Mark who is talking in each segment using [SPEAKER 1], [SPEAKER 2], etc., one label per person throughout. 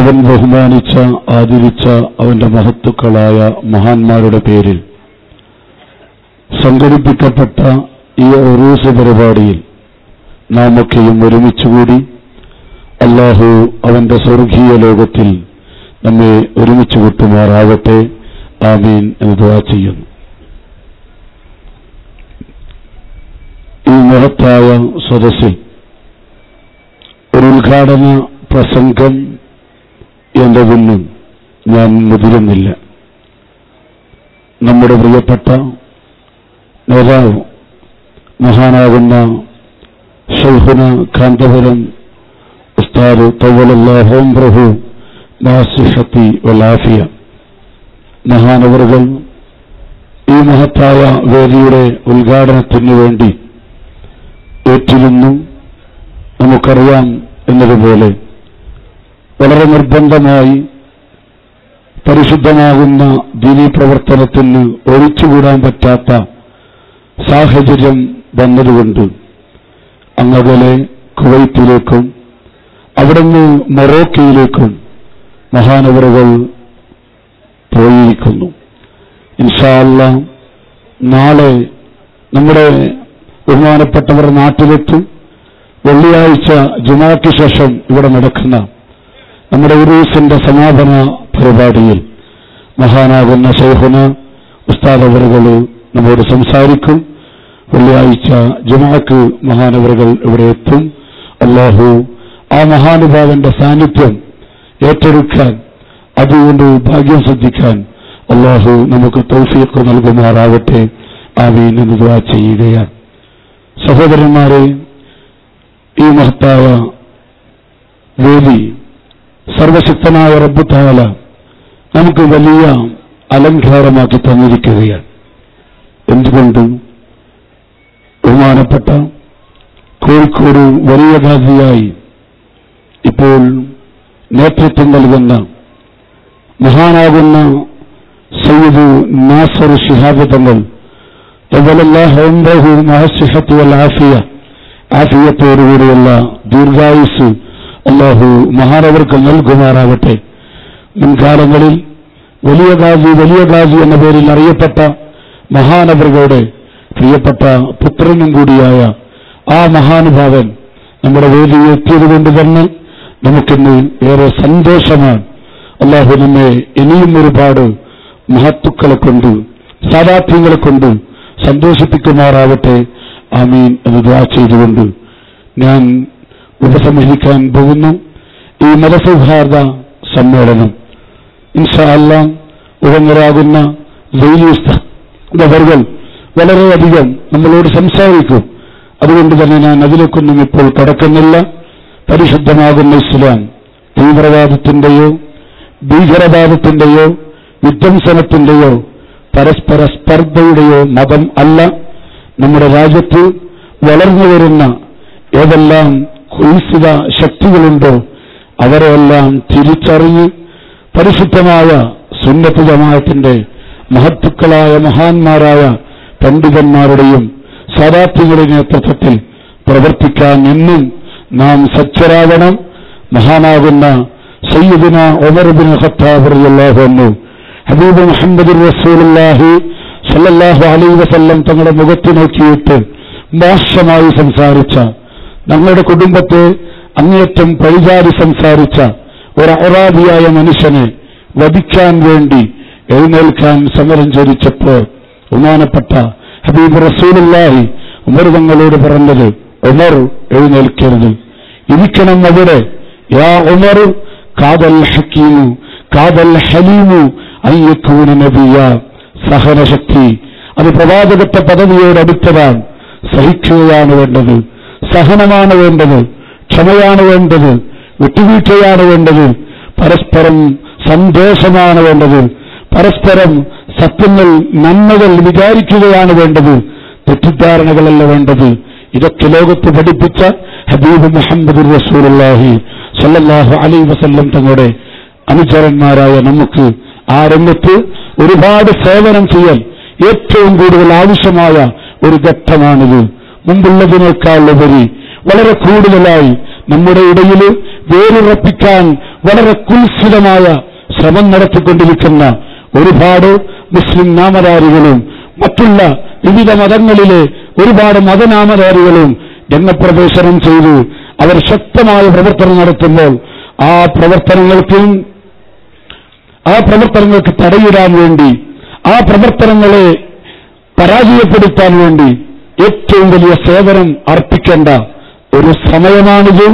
[SPEAKER 1] അവൻ ബഹുമാനിച്ച ആദരിച്ച അവന്റെ മഹത്തുക്കളായ മഹാന്മാരുടെ പേരിൽ സംഘടിപ്പിക്കപ്പെട്ട ഈ ഉറൂസ് പരിപാടിയിൽ നാം ഒക്കെയും ഒരുമിച്ചുകൂടി അല്ലാഹു അവന്റെ സ്വർഗീയ ലോകത്തിൽ നമ്മെ ഒരുമിച്ച് കൂട്ടുമാറാവട്ടെ. ആമീൻ എന്ന് ദുആ ചെയ്യുന്നു. ഈ മഹത്തായ സദസ്സിൽ ഒരു ഉദ്ഘാടന പ്രസംഗം എന്നതൊന്നും ഞാൻ മുതിരുന്നില്ല. നമ്മുടെ പ്രിയപ്പെട്ട നേതാവ് മഹാനാകുന്ന ശൈഖുന കാന്തപുരം ഉസ്താദ് തവ്വലല്ലാഹു അംറഹു ബിസ്സിഹത്തി വൽ ആഫിയ മഹാനവറുകൾ ഈ മഹത്തായ വേദിയുടെ ഉദ്ഘാടനത്തിനു വേണ്ടി ഏറ്റിരുന്നു. നമുക്കറിയാം എന്നതുപോലെ വളരെ നിർബന്ധമായി പരിശുദ്ധമാകുന്ന ദീനീ പ്രവർത്തനത്തിന് ഒഴിച്ചുകൂടാൻ പറ്റാത്ത സാഹചര്യം വന്നതുകൊണ്ട് അങ്ങകലെ കുവൈത്തിലേക്കും അവിടുന്ന് മൊറോക്കയിലേക്കും മഹാനവറുകൾ പോയിരിക്കുന്നു. ഇൻഷാ അല്ലാഹ് നാളെ നമ്മുടെ ബഹുമാനപ്പെട്ടവർ നാട്ടിലെത്തും. വെള്ളിയാഴ്ച ജുമാക്ക് ശേഷം ഇവിടെ നടക്കുന്ന നമ്മുടെ ഉറൂസിന്റെ സമാപന പരിപാടിയിൽ മഹാനാകുന്ന ശൈഖുന ഉസ്താദ് അവറുകൾ നമ്മോട് സംസാരിക്കും. വെള്ളിയാഴ്ച ജുമാക്ക് മഹാനവറുകൾ ഇവിടെ എത്തും. അല്ലാഹു ആ മഹാനുഭാവന്റെ സാന്നിധ്യം ഏറ്റെടുക്കാൻ, അതുകൊണ്ട് ഭാഗ്യം ശ്രദ്ധിക്കാൻ അല്ലാഹു നമുക്ക് തൗഫീഖ് നൽകുമാറാവട്ടെ. ആമീൻ എന്ന് ദുആ ചെയ്യുകയാണ്. സഹോദരന്മാരെ, ഈ മഹത്തായ വേദി സർവശക്തനായ റബ്ബ് തആല നമുക്ക് വലിയ അലങ്കാരമാക്കി തന്നിരിക്കുകയാണ്. എന്തുകൊണ്ട്? ബഹുമാനപ്പെട്ട കോഴിക്കോട് വലിയ ഖാസിയായി ഇപ്പോൾ നേതൃത്വം നൽകുന്ന മഹാനാകുന്ന സയ്യിദ് നാസർ ശിഹാബ് തങ്ങൾ ആഫിയത്തോടുകൂടിയുള്ള ദീർഘായുസ് അല്ലാഹു മഹാനവർക്ക് നൽകുമാറാവട്ടെ. മുൻകാലങ്ങളിൽ വലിയ ഖാസി എന്ന പേരിൽ അറിയപ്പെട്ട മഹാനവറുകളുടെ പ്രിയപ്പെട്ട പുത്രനും കൂടിയായ ആ മഹാനുഭാവൻ നമ്മുടെ വേദിയിൽ എത്തിയതുകൊണ്ട് തന്നെ നമുക്കിന്ന് ഏറെ സന്തോഷമാണ്. അല്ലാഹു നമ്മെ ഇനിയും ഒരുപാട് മഹത്തുക്കളെ കൊണ്ട് സാദാത്യങ്ങളെ കൊണ്ട് സന്തോഷിപ്പിക്കുമാറാവട്ടെ. ആമീൻ എന്ന് ദുആ ചെയ്തുകൊണ്ട് ഞാൻ ഉപസംഹരിക്കാൻ പോകുന്നു. ഈ മതസൗഹാർദ്ദ സമ്മേളനം ഇൻഷാ അല്ലാഹ് ഉടനീളാകുന്ന അവറുകൾ വളരെയധികം നമ്മളോട് സംസാരിക്കും. അതുകൊണ്ട് തന്നെ ഞാൻ അതിലേക്കൊന്നും ഇപ്പോൾ കടക്കുന്നില്ല. പരിശുദ്ധമാകുന്ന ഇസ്ലാം തീവ്രവാദത്തിന്റെയോ ഭീകരവാദത്തിന്റെയോ വിധ്വംസനത്തിന്റെയോ പരസ്പര സ്പർദ്ധയുടെയോ മതം അല്ല. നമ്മുടെ രാജ്യത്ത് വളർന്നു വരുന്ന ഏതെല്ലാം കുൽസിത ശക്തികളുണ്ടോ അവരെയെല്ലാം തിരിച്ചറിഞ്ഞ് പരിശുദ്ധമായ സുന്നത്ത് ജമാഅത്തിന്റെ മഹത്തുക്കളായ മഹാന്മാരായ പണ്ഡിതന്മാരുടെയും സാദാത്യങ്ങളുടെ നേതൃത്വത്തിൽ പ്രവർത്തിക്കാൻ എന്നും നാം സജ്ജരാവണം. മഹാനാകുന്ന സയ്യിദുന ഉമർ ഇബ്നു ഖത്താബ് റളിയല്ലാഹു അൻഹു ഹബീബ് മുഹമ്മദ് റസൂലുള്ളാഹി സ്വല്ലല്ലാഹു അലൈഹി വസല്ലം തങ്ങളുടെ മുഖത്ത് നോക്കിയിട്ട് മോശമായി സംസാരിച്ച, ഞങ്ങളുടെ കുടുംബത്തെ അങ്ങേറ്റം പഴിചാരി സംസാരിച്ച ഒരു അറാബിയായ മനുഷ്യനെ വധിക്കാൻ വേണ്ടി എഴുന്നേൽക്കാൻ സമരം ചോദിച്ചപ്പോൾ ബഹുമാനപ്പെട്ട ഹബീബ് റസൂലുള്ളാഹി ഉമർ തങ്ങളോട് പറഞ്ഞത്, ഉമർ എഴുന്നേൽക്കരുത്, ഇരിക്കണം അവിടെ. യാ ഉമർ കാദൽ ഹക്കീമു കാദൽ ഹലീമു അയ്യക്കൂന നബിയ. സഹനശക്തി അത് പ്രവാചകത്വ പദവിയോടടുത്തതാണ്. സഹിക്കുകയാണ് വേണ്ടത്, സഹനമാണ് വേണ്ടത്, ക്ഷമയാണ് വേണ്ടത്, വിട്ടുവീഴ്ചയാണ് വേണ്ടത്, പരസ്പരം സന്തോഷമാണ് വേണ്ടത്, പരസ്പരം സത്യങ്ങൾ നന്മകൾ വിചാരിക്കുകയാണ് വേണ്ടത്, തെറ്റിദ്ധാരണകളല്ല വേണ്ടത്. ഇതൊക്കെ ലോകത്ത് പഠിപ്പിച്ച ഹബീബ് മുഹമ്മദ് റസൂലുള്ളാഹി സ്വല്ലല്ലാഹു അലൈഹി വസല്ലം തങ്ങളുടെ അനുചരന്മാരായ നമുക്ക് ആ രംഗത്ത് ഒരുപാട് സേവനം ചെയ്യാൻ ഏറ്റവും കൂടുതൽ ആവശ്യമായ ഒരു ഘട്ടമാണിത്. മുമ്പുള്ളതിനേക്കാൾ ഉപരി വളരെ കൂടുതലായി നമ്മുടെ ഇടയിൽ വേരുറപ്പിക്കാൻ വളരെ കുൽസിതമായ ശ്രമം നടത്തിക്കൊണ്ടിരിക്കുന്ന ഒരുപാട് മുസ്ലിം നാമധാരികളും മറ്റുള്ള വിവിധ മതങ്ങളിലെ ഒരുപാട് മതനാമധാരികളും രംഗപ്രവേശനം ചെയ്ത് അവർ ശക്തമായ പ്രവർത്തനം നടത്തുമ്പോൾ ആ പ്രവർത്തനങ്ങൾക്ക് തടയിടാൻ വേണ്ടി, ആ പ്രവർത്തനങ്ങളെ പരാജയപ്പെടുത്താൻ വേണ്ടി ഏറ്റവും വലിയ സേവനം അർപ്പിക്കേണ്ട ഒരു സമയമാണിത്.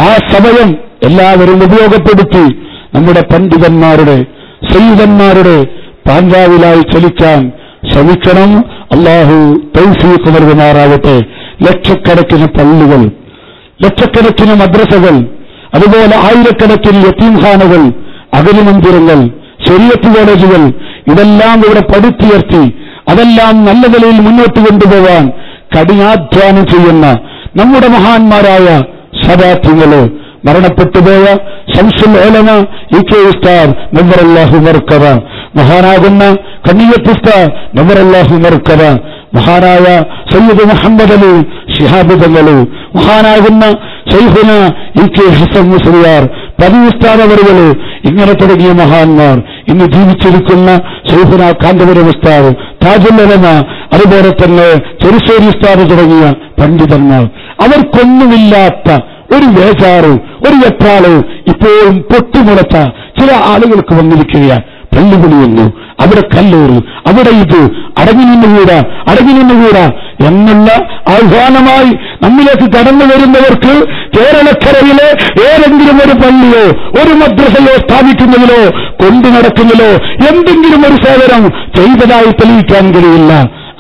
[SPEAKER 1] ആ സമയം എല്ലാവരും ഉപയോഗപ്പെടുത്തി നമ്മുടെ പണ്ഡിതന്മാരുടെ സയ്യിദന്മാരുടെ പാഞ്ചാവിലായി ചലിക്കാൻ ശ്രമിക്കണം. അല്ലാഹു തൗഫീഖ് നൽകുമാറാവട്ടെ. ലക്ഷക്കണക്കിന് പള്ളികൾ, ലക്ഷക്കണക്കിന് മദ്രസകൾ, അതുപോലെ ആയിരക്കണക്കിന് യതീംഖാനകൾ, അഗതിമന്ദിരങ്ങൾ, ശരീഅത്ത് കോളേജുകൾ, ഇതെല്ലാം ഇവിടെ പടുത്തുയർത്തി അതെല്ലാം നല്ല നിലയിൽ മുന്നോട്ട് കൊണ്ടുപോകാൻ കഠിനാധ്വാനം ചെയ്യുന്ന നമ്മുടെ മഹാന്മാരായ സദാത്യങ്ങള്, മരണപ്പെട്ടുപോയ ശംസുൽ ഉലമ ഇ.കെ. ഉസ്താദ് നവ്വറല്ലാഹു മർക്കബ, മഹാനാകുന്ന കണ്ണിയത്ത് ഉസ്താദ് നവ്വറല്ലാഹു മർക്കബ, മഹാനായ സയ്യിദ് മുഹമ്മദ് അലി ശിഹാബ് തങ്ങൾ, മഹാനാകുന്ന ശൈഖുന ഇ.കെ. ഹസൻ മുസ്ലിയാർ, പതി ഉസ്താദ് അവറുകൾ, ഇങ്ങനെ തുടങ്ങിയ മഹാന്മാർ, ഇന്ന് ജീവിച്ചിരിക്കുന്ന ശൈഖുന കാന്തപുരം ഉസ്താദ്, താജുൽ ഉലമ, അതുപോലെ തന്നെ ചെറുശ്ശേരി ഉസ്താദ് തുടങ്ങിയ പണ്ഡിതന്മാർ, അവർക്കൊന്നുമില്ലാത്ത ഒരു വേജാറ്, ഒരു വെപ്രാള് ഇപ്പോഴും പൊട്ടിമുളച്ച ചില ആളുകൾക്ക് വന്നിരിക്കുകയാണ്. പള്ളിവിളിയുന്നു, അവിടെ കല്ലേറ്, അവിടെ ഇത്, അടങ്ങി നിന്നുകൂടാ എന്നുള്ള ആഹ്വാനമായി നമ്മിലേക്ക് കടന്നു വരുന്നവർക്ക് കേരളക്കരയിലെ ഏതെങ്കിലും ഒരു പള്ളിയോ ഒരു മദ്രസയോ സ്ഥാപിക്കുന്നതിലോ കൊണ്ടു നടക്കുന്നതിലോ എന്തെങ്കിലും ഒരു സേവനം ചെയ്തതായി തെളിയിക്കാൻ കഴിയില്ല.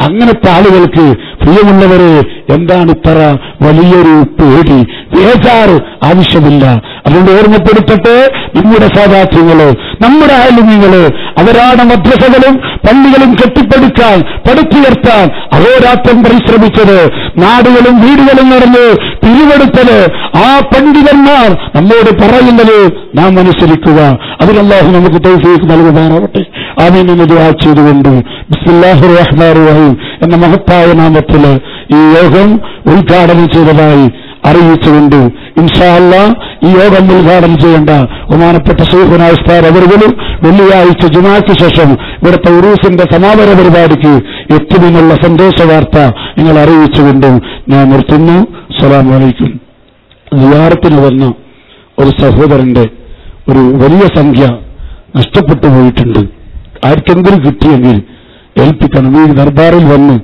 [SPEAKER 1] അങ്ങനത്തെ ആളുകൾക്ക് പ്രിയമുള്ളവരെ എന്താണ് ഇത്ര വലിയൊരു പേടി, വേജാറ് ആവശ്യമില്ല. അതുകൊണ്ട് ഓർമ്മപ്പെടുത്തട്ടെ, നമ്മുടെ സാദാത്യങ്ങള്, നമ്മുടെ ആലിമീങ്ങള്, അവരാണ് മദ്രസകളും പള്ളികളും കെട്ടിപ്പടുക്കാൻ, പടുത്തുയർത്താൻ അഹോരാത്രം പരിശ്രമിച്ചത്, നാടുകളും വീടുകളും നടന്ന് പിരിവെടുത്തത്. ആ പണ്ഡിതന്മാർ നമ്മോട് പറയുന്നത് നാം അനുസരിക്കുക. അതിന് അല്ലാഹു നമുക്ക് തൗഫീഖ് നൽകുമാറാവട്ടെ. ആമീൻ എന്ന് ദുആ ചെയ്തുകൊണ്ട് ബിസ്മില്ലാഹിർ റഹ്മാനിർ റഹീം എന്ന മഹത്തായ നാമത്തില് ഈ യോഗം ഉദ്ഘാടനം ചെയ്തതായി അറിയിച്ചുകൊണ്ട് ഇൻഷാ അല്ലാഹ് ഈ യോഗം ഉദ്ഘാടനം ചെയ്യേണ്ട ബഹുമാനപ്പെട്ട ശൈഖുനാ ഉസ്താദ് അവറുകളും വെള്ളിയാഴ്ച ജുമാക്ക് ശേഷം ഇവിടുത്തെ ഉറൂസിന്റെ സമാപന പരിപാടിക്ക് എത്തുമെന്നുള്ള സന്തോഷ വാർത്ത നിങ്ങൾ അറിയിച്ചുകൊണ്ട് ഞാൻ നിർത്തുന്നു. അസ്സലാമു അലൈക്കും. സിയാറത്തിന് വന്ന ഒരു സഹോദരന്റെ ഒരു വലിയ സംഖ്യ നഷ്ടപ്പെട്ടു പോയിട്ടുണ്ട്. ആർക്കെങ്കിലും കിട്ടിയെങ്കിൽ ഏൽപ്പിക്കണം. ഈ ദർബാറിൽ വന്ന്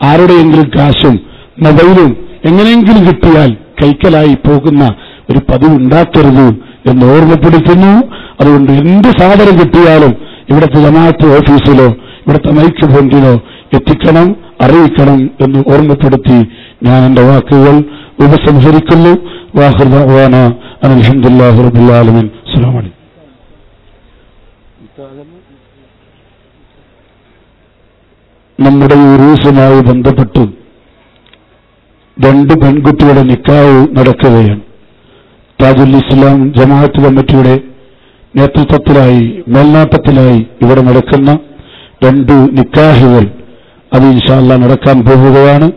[SPEAKER 1] ആരുടെയെങ്കിലും കാശും മൊബൈലും എങ്ങനെയെങ്കിലും കിട്ടിയാൽ കൈക്കലായി പോകുന്ന ഒരു പതിവുണ്ടാക്കരുത് എന്ന് ഓർമ്മപ്പെടുത്തുന്നു. അതുകൊണ്ട് എന്ത് സാധനം കിട്ടിയാലും ഇവിടുത്തെ ജമാഅത്ത് ഓഫീസിലോ ഇവിടുത്തെ മൈക്ക് പോയിന്റിലോ എത്തിക്കണം, അറിയിക്കണം എന്ന് ഓർമ്മപ്പെടുത്തി ഞാൻ എന്റെ വാക്കുകൾ ഉപസംഹരിക്കുന്നു. വാഹിർ ദഅ്വാനാ അൽഹംദുലില്ലാഹി റബ്ബിൽ ആലമീൻ. അസ്സലാമു അലൈക്കും. നമ്മുടെ ഉറൂസുമായി ബന്ധപ്പെട്ട് 2 പെൺകുട്ടികളുടെ നിക്കാഹ് നടക്കുകയാണ്. താജുൽ ഇസ്ലാം ജമാഅത്ത് കമ്മിറ്റിയുടെ നേതൃത്വത്തിലായി, മേൽനോട്ടത്തിലായി ഇവിടെ നടക്കുന്ന 2 നിക്കാഹുകൾ അത് ഇൻഷാ അല്ലാഹ് നടക്കാൻ പോവുകയാണ്.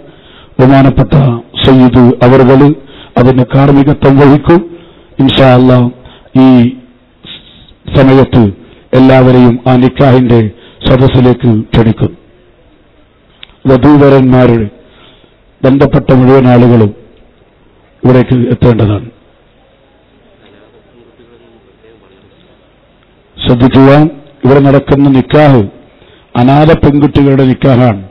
[SPEAKER 1] ബഹുമാനപ്പെട്ട സയ്യിദ് അവറുകൾ അതിന് കാർമ്മികത്വം വഹിക്കും. ഇൻഷാ അല്ലാഹ് ഈ സമയത്ത് എല്ലാവരെയും ആ നിക്കാഹിന്റെ സദസ്സിലേക്ക് ക്ഷണിക്കും. വധൂവരന്മാരുടെ ബന്ധപ്പെട്ട മുഴുവൻ ആളുകളും ഇവിടേക്ക് എത്തേണ്ടതാണ്. ശ്രദ്ധിക്കുക, ഇവിടെ നടക്കുന്ന നിക്കാഹ് അനാഥ പെൺകുട്ടികളുടെ നിക്കാഹാണ്.